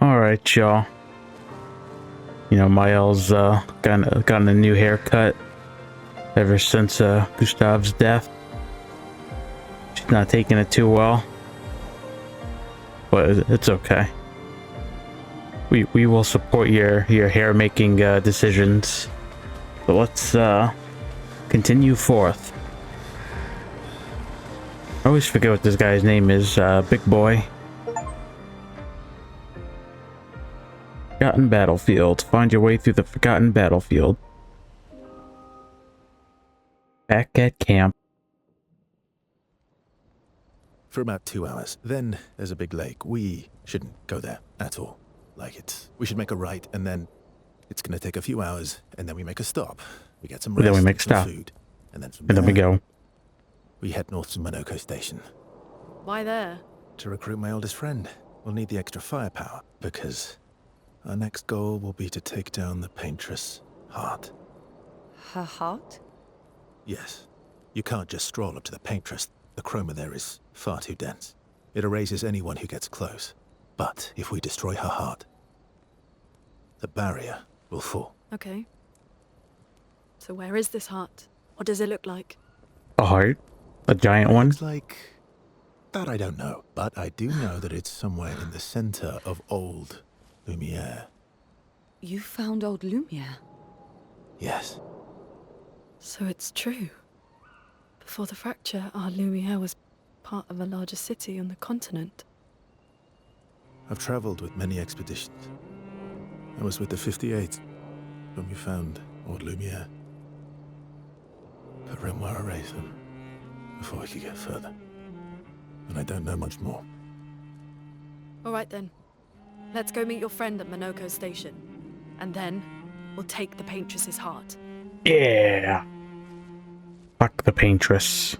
Alright, y'all. You know, Miles gotten a new haircut ever since Gustav's death. She's not taking it too well, but it's okay. We will support your hair making decisions. But let's continue forth. I always forget what this guy's name is. Big Boy. Forgotten Battlefield. Find your way through the Forgotten Battlefield. Back at camp. For about 2 hours. Then there's a big lake. We shouldn't go there at all. We should make a right, and then it's gonna take a few hours, and then we make a stop. We get some rest, Then we make some stop. food, and then from And then we go. We head north to Monoko Station. Why there? To recruit my oldest friend. We'll need the extra firepower, because our next goal will be to take down the Paintress heart. Her heart? Yes. You can't just stroll up to the Paintress. The chroma there is far too dense. It erases anyone who gets close. But if we destroy her heart, the barrier will fall. Okay. So where is this heart? What does it look like? A heart? A giant one? Looks like... that I don't know. But I do know that it's somewhere in the center of old Lumiere. You found old Lumiere? Yes. So it's true. Before the fracture, our Lumiere was part of a larger city on the continent. I've traveled with many expeditions. I was with the 58th when we found old Lumiere. But Renoir erased them before we could get further. And I don't know much more. All right then. Let's go meet your friend at Monoko Station. And then we'll take the Paintress's heart. Yeah. Fuck the Paintress.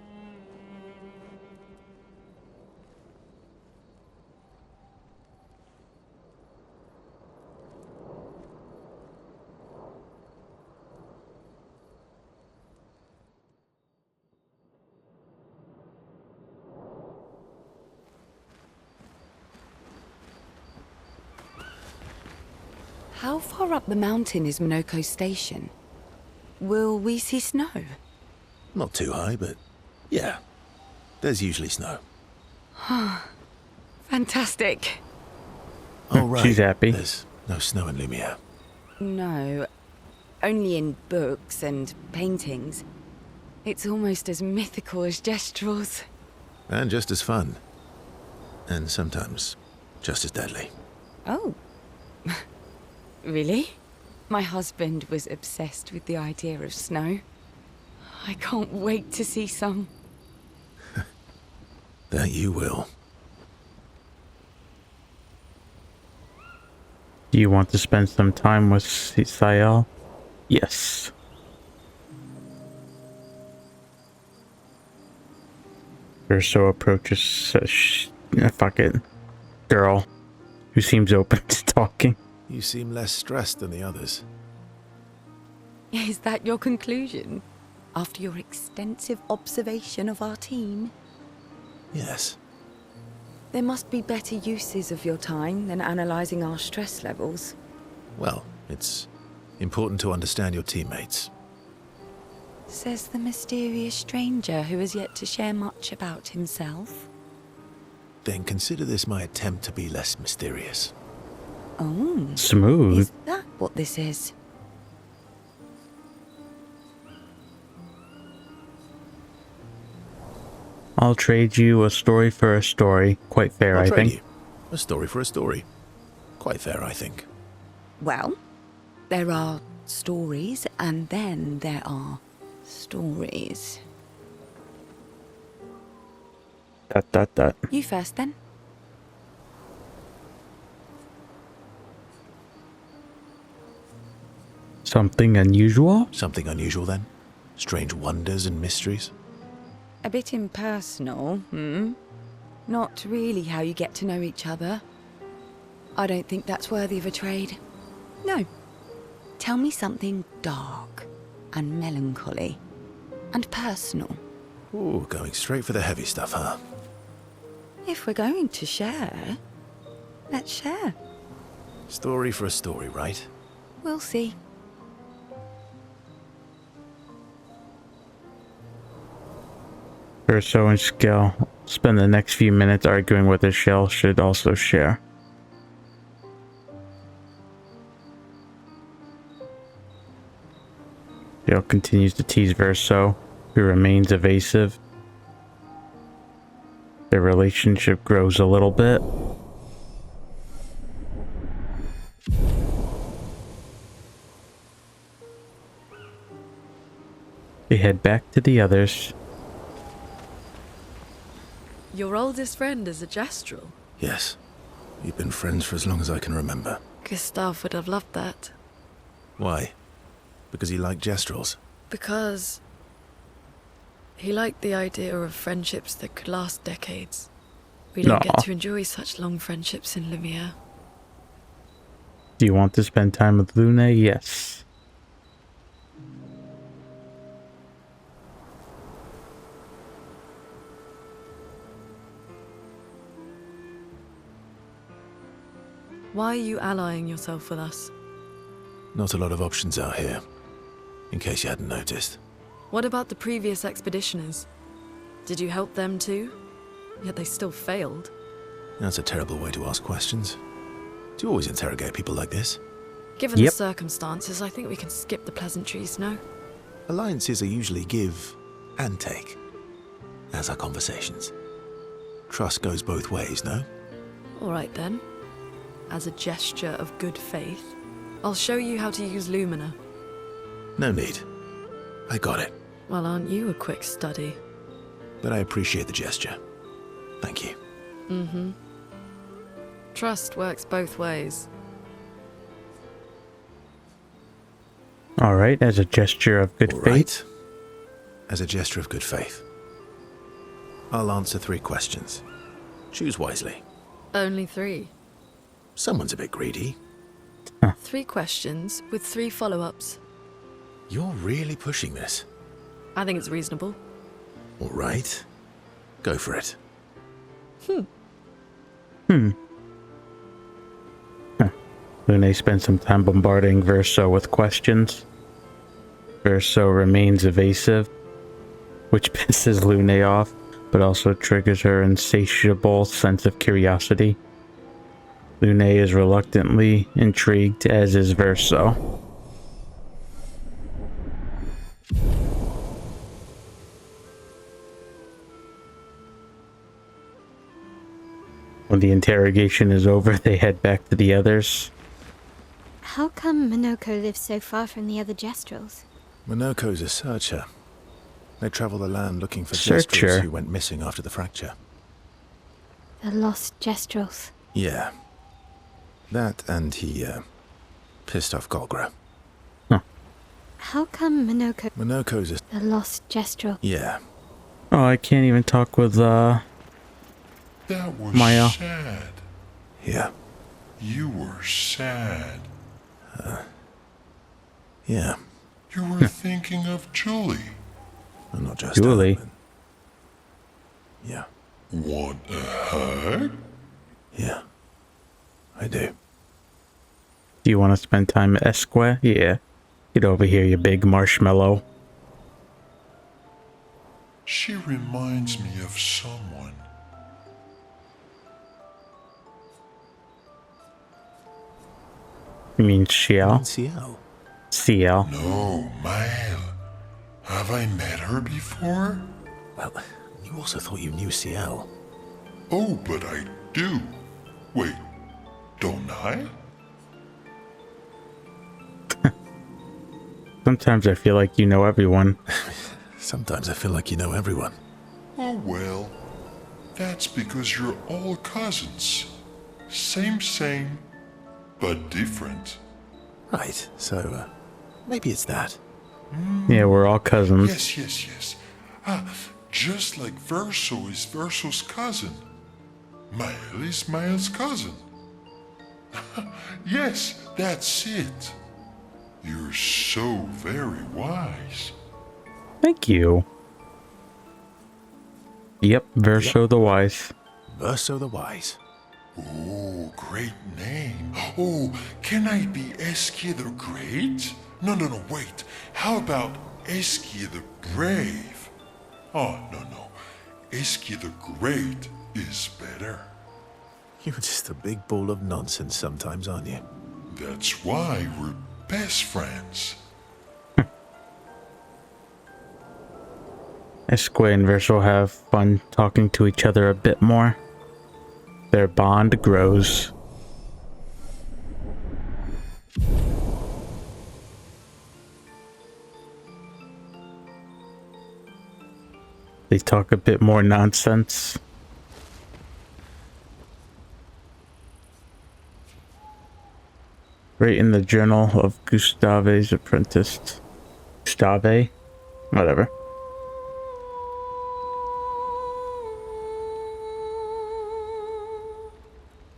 How far up the mountain is Monoko Station? Will we see snow? Not too high, but yeah. There's usually snow. Fantastic. Oh, right. She's happy. There's no snow in Lumiere. No, only in books and paintings. It's almost as mythical as Gestrels. And just as fun. And sometimes just as deadly. Oh. Really? My husband was obsessed with the idea of snow. I can't wait to see some. That you will. Do you want to spend some time with Sayal? Yes. Urso approaches fuck it. Girl who seems open to talking. You seem less stressed than the others. Is that your conclusion? After your extensive observation of our team? Yes. There must be better uses of your time than analysing our stress levels. Well, it's important to understand your teammates. Says the mysterious stranger who has yet to share much about himself. Then consider this my attempt to be less mysterious. Oh. Smooth. Is that what this is? I'll trade you a story for a story. Quite fair, I think. You. A story for a story. Quite fair, I think. Well, there are stories, and then there are stories. Dot. You first, then. Something unusual? Something unusual, then? Strange wonders and mysteries? A bit impersonal, Not really how you get to know each other. I don't think that's worthy of a trade. No. Tell me something dark and melancholy and personal. Ooh, going straight for the heavy stuff, huh? If we're going to share, let's share. Story for a story, right? We'll see. Verso and Skell spend the next few minutes arguing whether Shell should also share. Shell continues to tease Verso, who remains evasive. Their relationship grows a little bit. They head back to the others. Your oldest friend is a Gestrel. Yes. We've been friends for as long as I can remember. Gustav would have loved that. Why? Because he liked Gestrels? Because he liked the idea of friendships that could last decades. We don't get to enjoy such long friendships in Lumiere. Do you want to spend time with Lune? Yes. Why are you allying yourself with us? Not a lot of options out here, in case you hadn't noticed. What about the previous expeditioners? Did you help them too? Yet they still failed. That's a terrible way to ask questions. Do you always interrogate people like this? Given the circumstances, I think we can skip the pleasantries, no? Alliances are usually give and take, as are conversations. Trust goes both ways, no? All right then. As a gesture of good faith, I'll show you how to use Lumina. No need. I got it. Well, aren't you a quick study? But I appreciate the gesture. Thank you. Mm-hmm. Trust works both ways. Alright, as a gesture of good faith. As a gesture of good faith. I'll answer 3 questions. Choose wisely. Only 3. Someone's a bit greedy. 3 questions with 3 follow-ups. You're really pushing this. I think it's reasonable. All right. Go for it. Lune spends some time bombarding Verso with questions. Verso remains evasive, which pisses Lune off, but also triggers her insatiable sense of curiosity. Lune is reluctantly intrigued, as is Verso. When the interrogation is over, they head back to the others. How come Monoko lives so far from the other Gestrels? Monoko's a searcher. They travel the land looking for Searcher. Gestrels who went missing after the fracture. The lost Gestrels. Yeah. That and he, pissed off Golgra. How come Monoko's a... the lost Gestrel? Yeah. Oh, I can't even talk with, That was Maya. sad. Yeah. You were sad. Yeah. You were thinking of Julie. I'm not just Julie. her, but... Yeah. Want a hug? Yeah. I do. Do you want to spend time at Esque? Yeah. Get over here, you big marshmallow. She reminds me of someone. You mean Xiao? Ciel. CL. No, Mael. Have I met her before? Well, you also thought you knew Ciel. Oh, but I do. Wait, don't I? Sometimes I feel like you know everyone. Sometimes I feel like you know everyone. Oh well, that's because you're all cousins. Same, but different. Right, so, maybe it's that. Yeah, we're all cousins. Yes. Just like Verso is Verso's cousin. Mael is Mael's cousin. Yes, that's it. You're so very wise. Thank you. Yep, Verso the Wise. Verso the Wise. Oh, great name. Oh, can I be Eskia the Great? No, wait. How about Eskia the Brave? Oh, no. Eskia the Great is better. You're just a big ball of nonsense sometimes, aren't you? That's why we're best friends. Esquire and Verse will have fun talking to each other a bit more. Their bond grows. They talk a bit more nonsense. Right in the journal of Gustave's apprentice. Gustave? Whatever.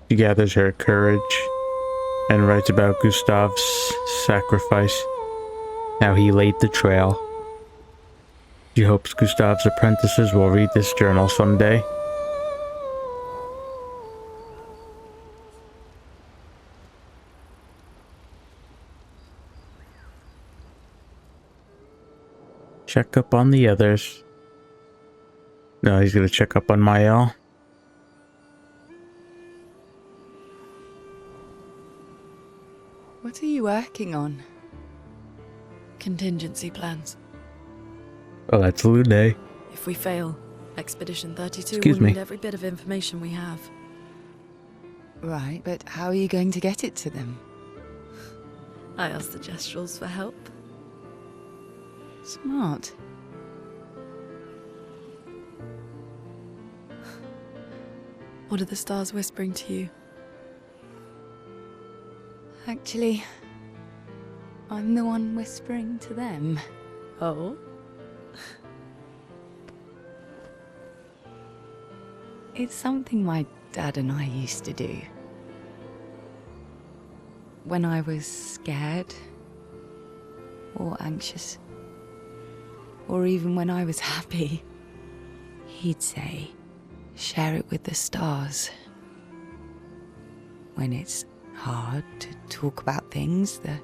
She gathers her courage and writes about Gustave's sacrifice, how he laid the trail. She hopes Gustave's apprentices will read this journal someday. Check up on the others. No, he's gonna check up on Mael. What are you working on? Contingency plans. Oh, that's Lude. If we fail, Expedition 32 Excuse will me. need every bit of information we have. Right, but how are you going to get it to them? I asked the Gestrals for help. Smart. What are the stars whispering to you? Actually, I'm the one whispering to them. Oh? It's something my dad and I used to do. When I was scared, or anxious, or even when I was happy, he'd say, share it with the stars. When it's hard to talk about things, the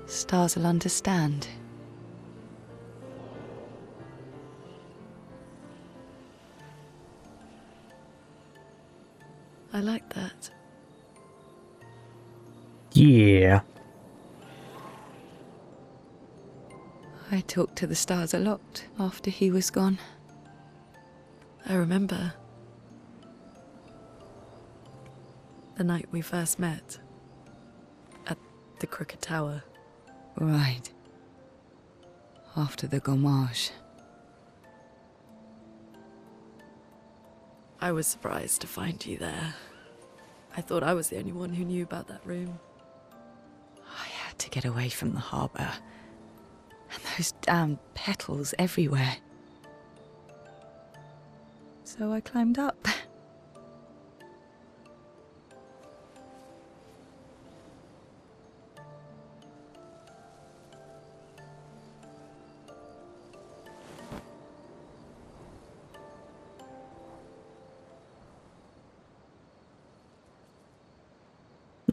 stars will understand. I like that. Yeah. I talked to the stars a lot after he was gone. I remember the night we first met at the Crooked Tower. Right. After the gommage. I was surprised to find you there. I thought I was the only one who knew about that room. I had to get away from the harbour. And those damn petals everywhere. So I climbed up.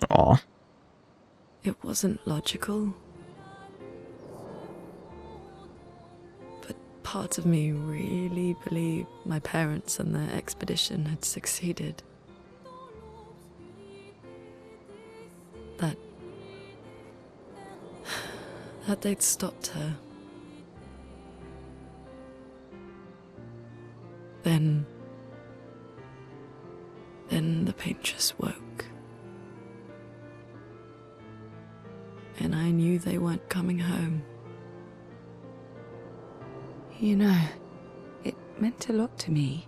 Aw. It wasn't logical. But part of me really believed my parents and their expedition had succeeded. That they'd stopped her. Then the Paintress woke. And I knew they weren't coming home. You know, it meant a lot to me.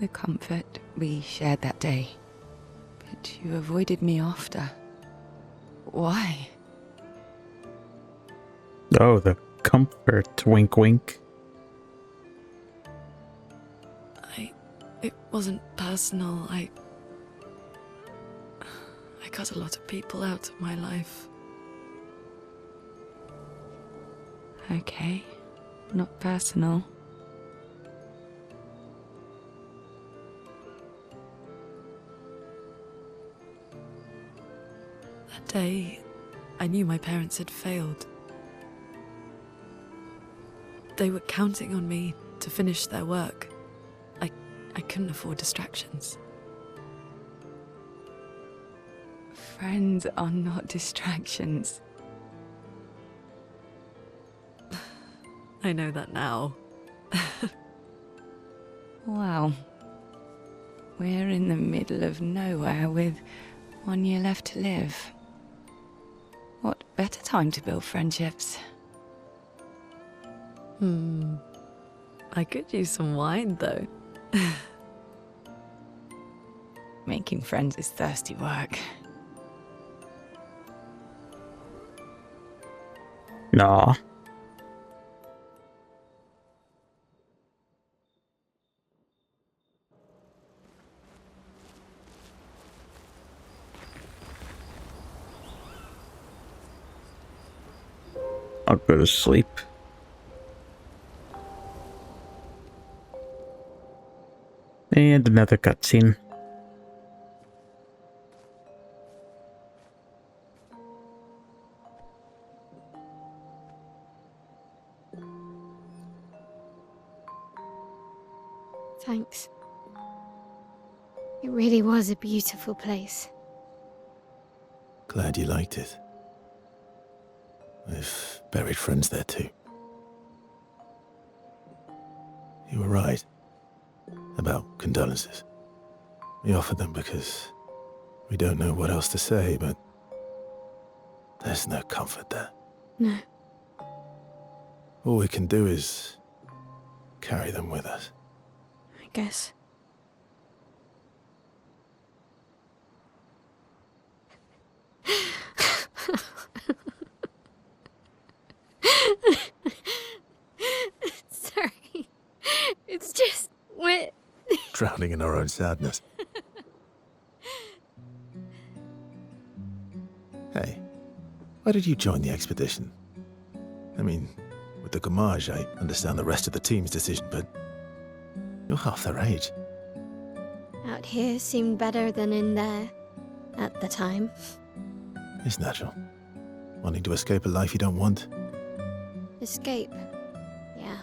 The comfort we shared that day. But you avoided me after. Why? Oh, the comfort. Wink, wink. It wasn't personal. I cut a lot of people out of my life. Okay, not personal. That day, I knew my parents had failed. They were counting on me to finish their work. I couldn't afford distractions. Friends are not distractions. I know that now. Wow. We're in the middle of nowhere with 1 year left to live. What better time to build friendships? I could use some wine, though. Making friends is thirsty work. Nah. I'll go to sleep. And another cutscene. Thanks. It really was a beautiful place. Glad you liked it. I've buried friends there too. You were right about condolences. We offered them because we don't know what else to say, but there's no comfort there. No. All we can do is carry them with us. I guess. Sorry. It's just we're Drowning in our own sadness. Hey, why did you join the expedition? I mean, with the Gamage, I understand the rest of the team's decision, but you're half their age. out here seemed better than in there at the time. It's natural. Wanting to escape a life you don't want. Escape. Yeah.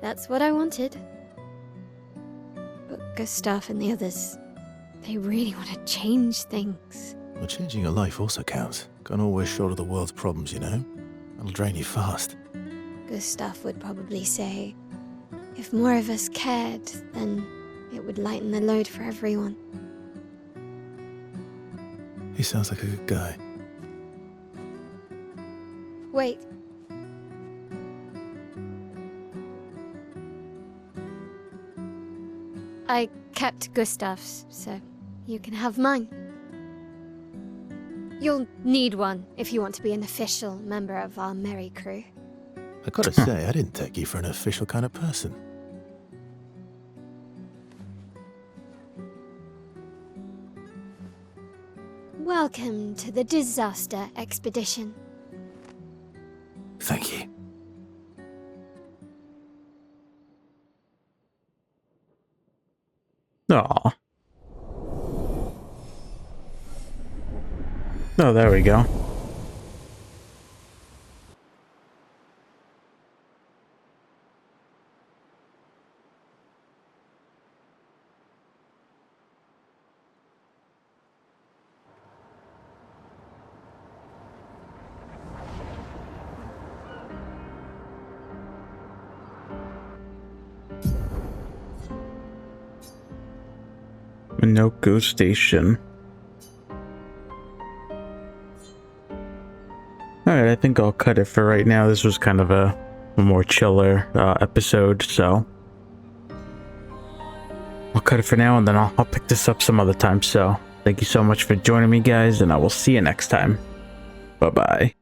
That's what I wanted. But Gustav and the others, they really want to change things. Well, changing your life also counts. Can't always shoulder the world's problems, you know? That'll drain you fast. Gustav would probably say, if more of us cared, then it would lighten the load for everyone. He sounds like a good guy. Wait. I kept Gustav's, so you can have mine. You'll need one if you want to be an official member of our merry crew. I gotta say, I didn't take you for an official kind of person. Welcome to the disaster expedition. Thank you. Aw. Oh, there we go. Minoko Station. Alright, I think I'll cut it for right now. This was kind of a more chiller episode, so I'll cut it for now, and then I'll pick this up some other time. So thank you so much for joining me, guys, and I will see you next time. Bye-bye.